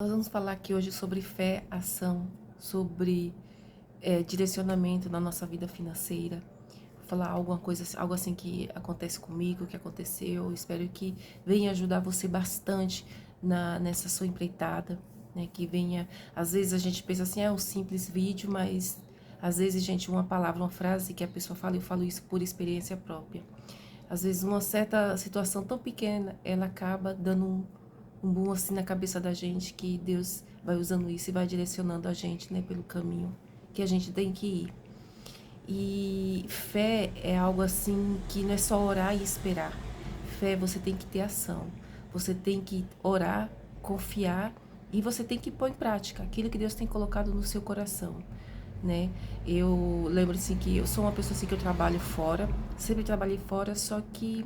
Nós vamos falar aqui hoje sobre fé, ação, sobre direcionamento na nossa vida financeira. Vou falar alguma coisa, algo assim que acontece comigo, que aconteceu. Espero que venha ajudar você bastante nessa sua empreitada, né? Que venha. Às vezes a gente pensa assim, é um simples vídeo, mas às vezes, gente, uma palavra, uma frase que a pessoa fala, eu falo isso por experiência própria. Às vezes uma certa situação tão pequena, ela acaba dando um boom assim na cabeça da gente, que Deus vai usando isso e vai direcionando a gente, né, pelo caminho que a gente tem que ir. E fé é algo assim que não é só orar e esperar. Fé, você tem que ter ação. Você tem que orar, confiar e você tem que pôr em prática aquilo que Deus tem colocado no seu coração, né? Eu lembro assim que eu sou uma pessoa assim que eu trabalho fora, sempre trabalhei fora, só que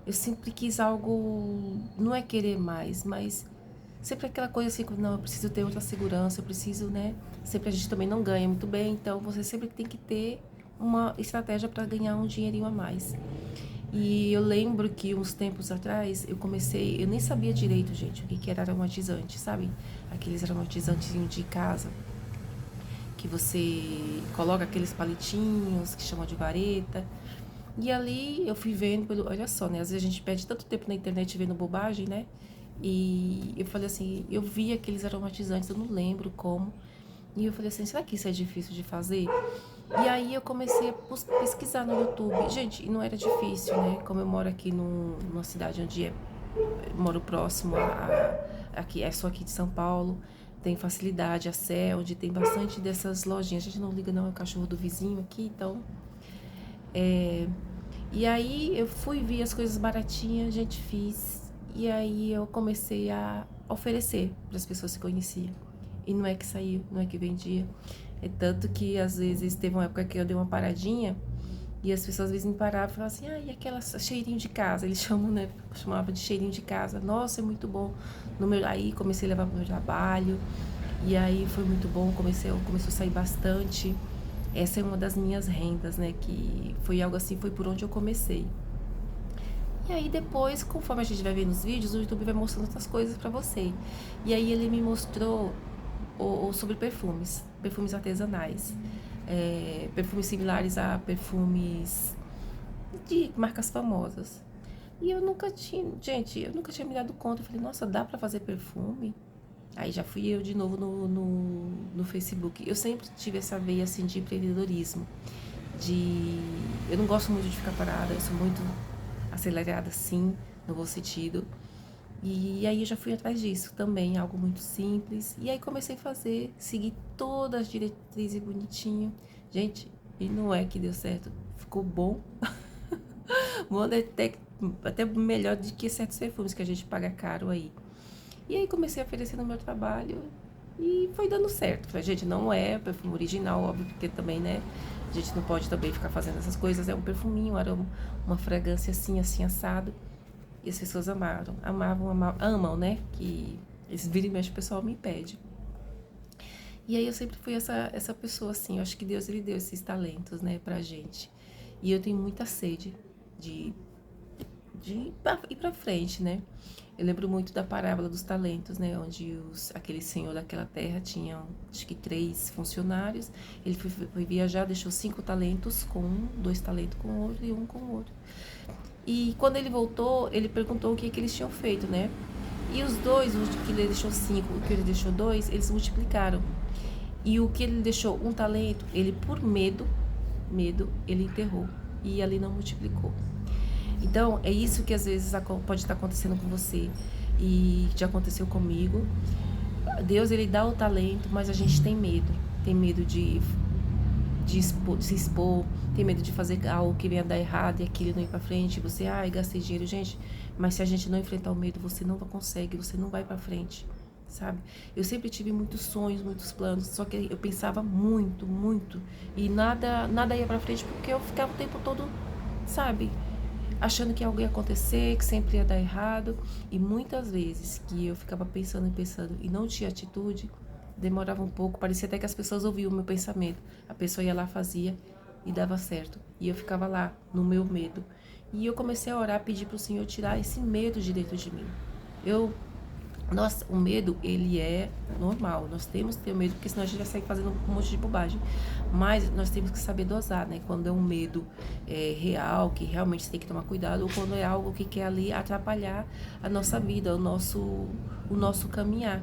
eu sempre quis algo, não é querer mais, mas sempre aquela coisa assim, não, eu preciso ter outra segurança, eu preciso, né? Sempre a gente também não ganha muito bem, então você sempre tem que ter uma estratégia para ganhar um dinheirinho a mais. E eu lembro que uns tempos atrás eu comecei, eu nem sabia direito, gente, o que que era aromatizante, sabe? Aqueles aromatizantezinhos de casa, que você coloca aqueles palitinhos que chamam de vareta. E ali eu fui vendo, olha só, né? Às vezes a gente perde tanto tempo na internet vendo bobagem, né? E eu falei assim, eu vi aqueles aromatizantes, eu não lembro como. E eu falei assim, será que isso é difícil de fazer? E aí eu comecei a pesquisar no YouTube. Gente, e não era difícil, né? Como eu moro aqui numa cidade onde moro próximo aqui, é só aqui de São Paulo, tem facilidade, a Sé, onde tem bastante dessas lojinhas. A gente não liga não, é o cachorro do vizinho aqui, então e aí eu fui ver as coisas baratinhas, a gente fiz. E aí eu comecei a oferecer para as pessoas que conheciam. E não é que saiu, não é que vendia. É tanto que às vezes teve uma época que eu dei uma paradinha e as pessoas às vezes me paravam e falavam assim, e aquela cheirinho de casa, eles chamam, né? Chamava de cheirinho de casa. Nossa, é muito bom. Aí comecei a levar para o meu trabalho. E aí foi muito bom, começou a sair bastante. Essa é uma das minhas rendas, né? Que foi algo assim, foi por onde eu comecei. E aí depois, conforme a gente vai ver nos vídeos, o YouTube vai mostrando outras coisas pra você. E aí ele me mostrou sobre perfumes, perfumes artesanais. Perfumes similares a perfumes de marcas famosas. E eu nunca tinha, gente, eu nunca tinha me dado conta. Eu falei, nossa, dá pra fazer perfume? Aí já fui eu de novo no Facebook. Eu sempre tive essa veia assim de empreendedorismo. Eu não gosto muito de ficar parada, eu sou muito acelerada assim, no bom sentido. E aí eu já fui atrás disso também, algo muito simples. E aí comecei a fazer, seguir todas as diretrizes bonitinho. Gente, e não é que deu certo, ficou bom. Bom, até melhor do que certos perfumes que a gente paga caro aí. E aí comecei a oferecer no meu trabalho e foi dando certo. Falei, gente, não é perfume original, óbvio, porque também, né? A gente não pode também ficar fazendo essas coisas. É um perfuminho, um aroma, uma fragrância assim, assim, assado. E as pessoas amam, né? Que eles viram e mexem, o pessoal me pede. E aí eu sempre fui essa pessoa assim. Eu acho que Deus, ele deu esses talentos, né, pra gente. E eu tenho muita sede de ir pra frente, né? Eu lembro muito da parábola dos talentos, né? Onde aquele senhor daquela terra tinha, acho que 3 funcionários. Ele foi viajar, deixou 5 talentos com um, 2 talentos com o outro e um com o outro. E quando ele voltou, ele perguntou o que eles tinham feito, né? E os dois, o que ele deixou 5, o que ele deixou 2, eles multiplicaram. E o que ele deixou 1 talento, ele por medo, ele enterrou. E ali não multiplicou. Então, é isso que às vezes pode estar acontecendo com você e já aconteceu comigo. Deus, ele dá o talento, mas a gente tem medo. Tem medo de se expor, tem medo de fazer algo que venha dar errado e aquilo não ir pra frente. Você, ai, gastei dinheiro, gente. Mas se a gente não enfrentar o medo, você não consegue, você não vai pra frente, sabe? Eu sempre tive muitos sonhos, muitos planos, só que eu pensava muito, muito. E nada ia pra frente porque eu ficava o tempo todo, sabe? Achando que algo ia acontecer, que sempre ia dar errado. E muitas vezes que eu ficava pensando e pensando e não tinha atitude, demorava um pouco, parecia até que as pessoas ouviam o meu pensamento. A pessoa ia lá, fazia e dava certo. E eu ficava lá, no meu medo. E eu comecei a orar, pedir para o Senhor tirar esse medo de dentro de mim. Eu Nossa, o medo, ele é normal. Nós temos que ter medo, porque senão a gente vai sair fazendo um monte de bobagem. Mas nós temos que saber dosar, né? Quando é um medo real, que realmente você tem que tomar cuidado, ou quando é algo que quer ali atrapalhar a nossa vida, o nosso caminhar.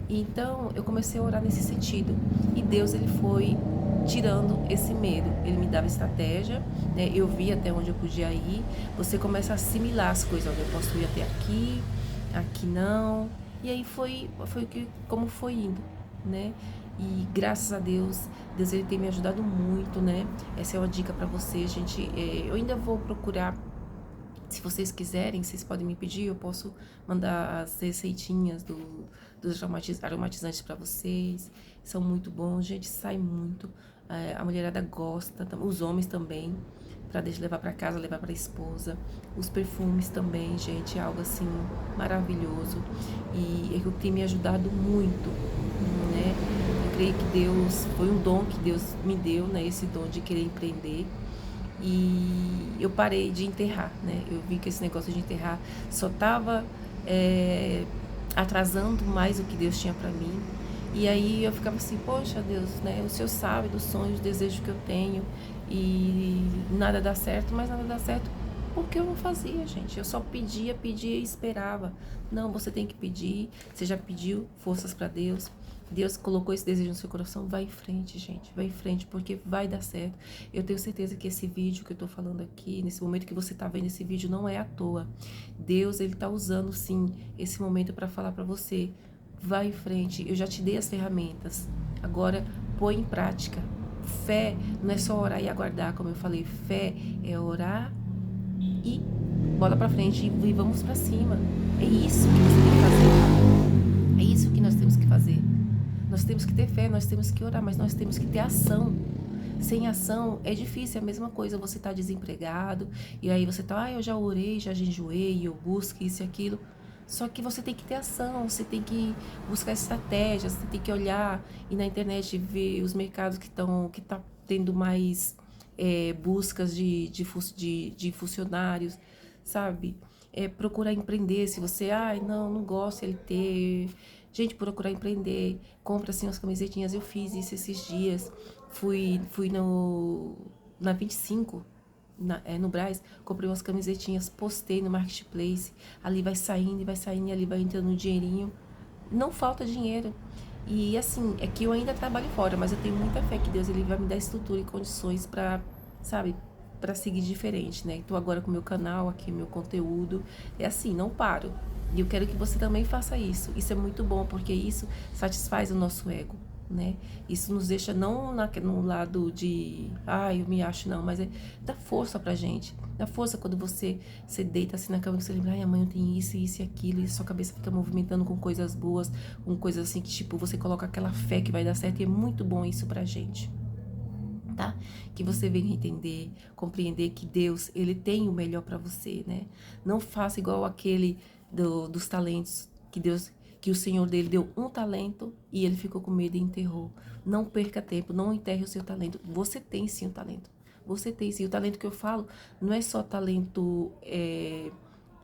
Então, eu comecei a orar nesse sentido. E Deus, ele foi tirando esse medo. Ele me dava estratégia, né? Eu via até onde eu podia ir. Você começa a assimilar as coisas. Olha, eu posso ir até aqui, aqui não. E aí foi como foi indo, né? E graças a Deus, Deus ele tem me ajudado muito, né? Essa é uma dica para você, gente. Eu ainda vou procurar, se vocês quiserem, vocês podem me pedir, eu posso mandar as receitinhas dos aromatizantes para vocês. São muito bons, gente, sai muito. A mulherada gosta, os homens também, para levar para casa, levar para a esposa. Os perfumes também, gente, é algo assim maravilhoso. E é que tem me ajudado muito, né? Eu creio que Deus, foi um dom que Deus me deu, né? Esse dom de querer empreender. E eu parei de enterrar, né? Eu vi que esse negócio de enterrar só tava atrasando mais o que Deus tinha para mim. E aí eu ficava assim, poxa Deus, né? O Senhor sabe dos sonhos, dos desejos que eu tenho e nada dá certo, mas nada dá certo porque eu não fazia, gente. Eu só pedia, pedia e esperava. Não, você tem que pedir. Você já pediu forças para Deus. Deus colocou esse desejo no seu coração. Vai em frente, gente. Vai em frente, porque vai dar certo. Eu tenho certeza que esse vídeo que eu tô falando aqui, nesse momento que você tá vendo esse vídeo, não é à toa. Deus, ele tá usando, sim, esse momento para falar para você. Vai em frente. Eu já te dei as ferramentas. Agora, põe em prática. Fé não é só orar e aguardar, como eu falei. Fé é orar e bola pra frente e vamos pra cima. É isso que você tem que fazer. É isso que nós temos que fazer. Nós temos que ter fé, nós temos que orar, mas nós temos que ter ação. Sem ação é difícil, é a mesma coisa, você tá desempregado, e aí você tá, eu já orei, já jejuei, eu busco isso e aquilo. Só que você tem que ter ação, você tem que buscar estratégias, você tem que olhar e na internet ver os mercados que tá tendo mais buscas de funcionários, sabe? Procurar empreender, se você, ai, não gosto de CLT. Gente, procurar empreender, compra assim umas camisetinhas, eu fiz isso esses dias. Fui na 25, no Brás, comprei umas camisetinhas, postei no Marketplace, ali vai saindo e vai saindo, e ali vai entrando um dinheirinho. Não falta dinheiro. E assim, é que eu ainda trabalho fora, mas eu tenho muita fé que Deus ele vai me dar estrutura e condições para, sabe, para seguir diferente, né? Tô agora com o meu canal aqui, meu conteúdo. É assim, não paro. E eu quero que você também faça isso. Isso é muito bom, porque isso satisfaz o nosso ego, né? Isso nos deixa não no lado de, eu me acho não, mas dá força pra gente. Dá força quando você deita assim na cama e você lembra, amanhã eu tenho isso, isso e aquilo, e sua cabeça fica movimentando com coisas boas, com coisas assim que tipo, você coloca aquela fé que vai dar certo, e é muito bom isso pra gente. Tá? Que você venha entender, compreender que Deus, ele tem o melhor para você, né? Não faça igual aquele dos talentos que o Senhor dele deu um talento e ele ficou com medo e enterrou. Não perca tempo, não enterre o seu talento. Você tem sim o talento. Você tem sim. O talento que eu falo não é só talento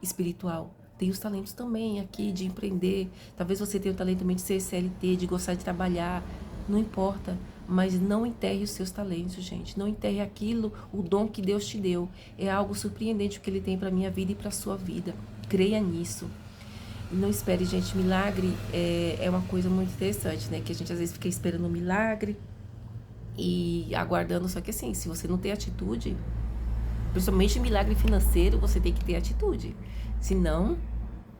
espiritual. Tem os talentos também aqui de empreender. Talvez você tenha o talento também de ser CLT, de gostar de trabalhar. Não importa. Mas não enterre os seus talentos, gente. Não enterre aquilo, o dom que Deus te deu. É algo surpreendente o que Ele tem para minha vida e para sua vida. Creia nisso. E não espere, gente. Milagre é uma coisa muito interessante, né? Que a gente às vezes fica esperando um milagre e aguardando. Só que assim, se você não tem atitude, principalmente milagre financeiro, você tem que ter atitude. Senão,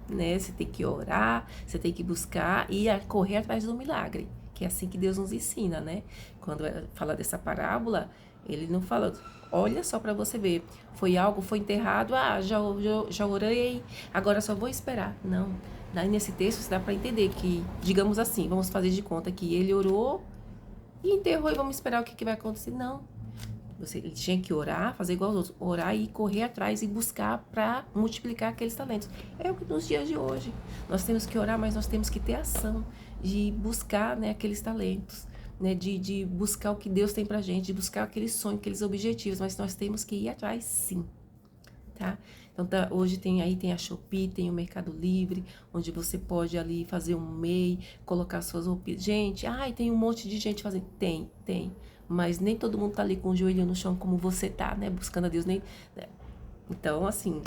né? Você tem que orar, você tem que buscar e correr atrás do milagre. Que é assim que Deus nos ensina, né? Quando fala dessa parábola, ele não fala, olha só para você ver, foi enterrado, já orei, agora só vou esperar. Não, daí nesse texto dá para entender que, digamos assim, vamos fazer de conta que ele orou e enterrou e vamos esperar o que vai acontecer. Não, ele tinha que orar, fazer igual aos outros, orar e correr atrás e buscar para multiplicar aqueles talentos. É o que nos dias de hoje. Nós temos que orar, mas nós temos que ter ação de buscar, né, aqueles talentos, né, de buscar o que Deus tem pra gente, de buscar aquele sonho, aqueles objetivos, mas nós temos que ir atrás sim, tá? Então hoje tem a Shopee, tem o Mercado Livre, onde você pode ali fazer um MEI, colocar suas roupinhas. Gente, ai, tem um monte de gente fazendo. Tem. Mas nem todo mundo tá ali com o joelho no chão como você tá, né? Buscando a Deus, nem. Né? Então, assim,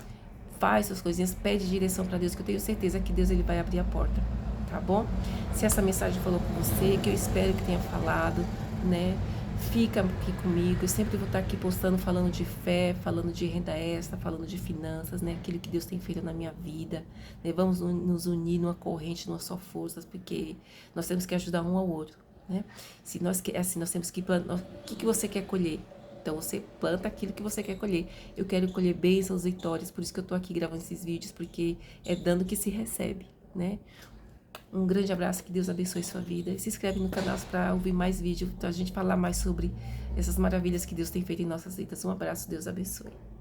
faz suas coisinhas, pede direção para Deus, que eu tenho certeza que Deus ele vai abrir a porta, tá bom? Se essa mensagem falou com você, que eu espero que tenha falado, né? Fica aqui comigo, eu sempre vou estar aqui postando, falando de fé, falando de renda extra, falando de finanças, né? Aquilo que Deus tem feito na minha vida, né? Vamos nos unir numa corrente, numa só forças, porque nós temos que ajudar um ao outro, né? Se nós, assim, nós temos que plantar, o que você quer colher? Então você planta aquilo que você quer colher. Eu quero colher bênçãos, vitórias, por isso que eu tô aqui gravando esses vídeos, porque é dando que se recebe, né? Um grande abraço, que Deus abençoe sua vida. E se inscreve no canal para ouvir mais vídeos, para a gente falar mais sobre essas maravilhas que Deus tem feito em nossas vidas. Um abraço, Deus abençoe.